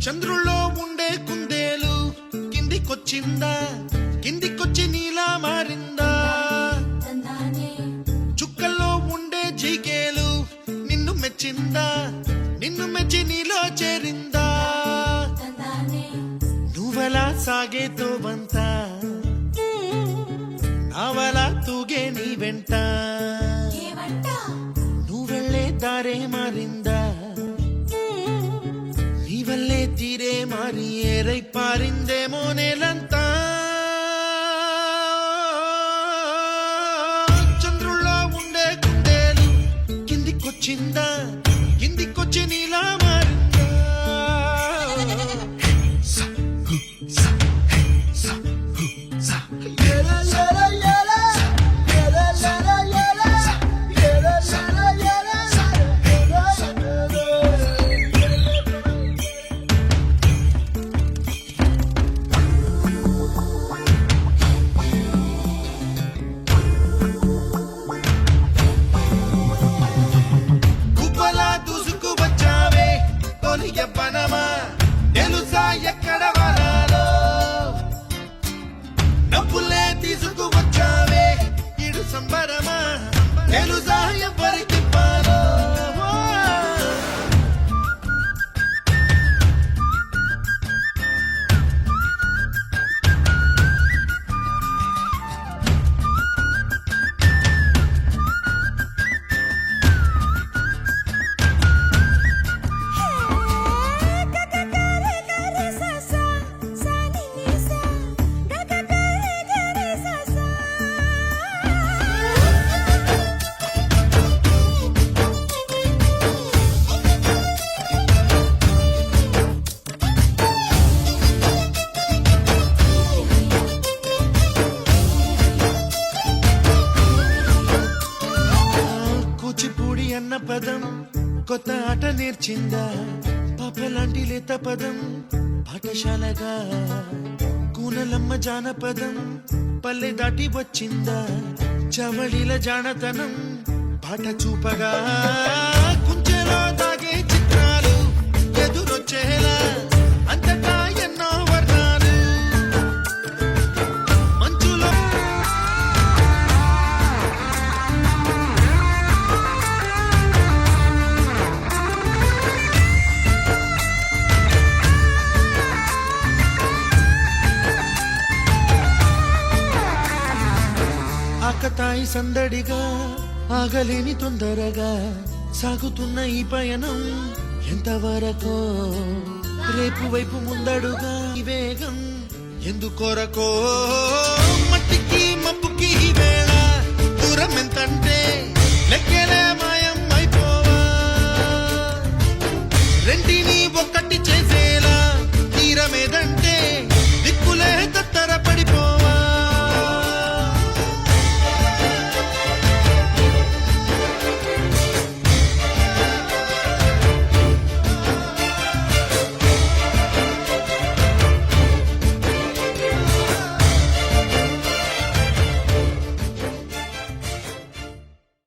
చంద్రుల్లో ఉండే కుందేలు కిందికొచ్చిందా, కిందికొచ్చి నీలా మారిందా? చుక్కల్లో ఉండే జీకేలు నిన్ను మెచ్చిందా, నిన్ను మెచ్చి నీలో చేరిందా? నువ్వలా సాగేతో బంత నావలా తూగే నీ వెంట, నువ్వెళ్ళే దారే మారిందా, నీ వల్లే తీరే మారి ఏరై పారిందేమో నేలంతా. చంద్రుల్లో ఉండే కుందేలు కిందికొచ్చిందా, కిందికొచ్చి నీలా మారిందా? యవ్వనమా తెలుసా ఎక్కడ వాలాలో, డబ్బులే తీసుకువచ్చావే ఇడు సంబరమా తెలుసా ఎవరికి పాలో. కూచిపూడి అన్న పదం కొత్త ఆట నేర్చిందా, పాపలాంటి లేత పదం పాఠశాలగా, కూనలమ్మ జానపదం పల్లె దాటి వచ్చిందా, చవళిల జానతనం పాట చూపగా, కుంచెలో దాగే చిత్రాలు ఎదురొచ్చేలా అంతటా ఎన్నో వర్ణాలు మంచులో. ఆకతాయి సందడిగా ఆగలేని తొందరగా సాగుతున్న ఈ పయనం ఎంతవరకో, రేపు వైపు ముందడుగా ఈ వేగం ఎందుకొరకో? మట్టికి మబ్బుకి వేళ దూరం ఎంతంటే లెక్కలే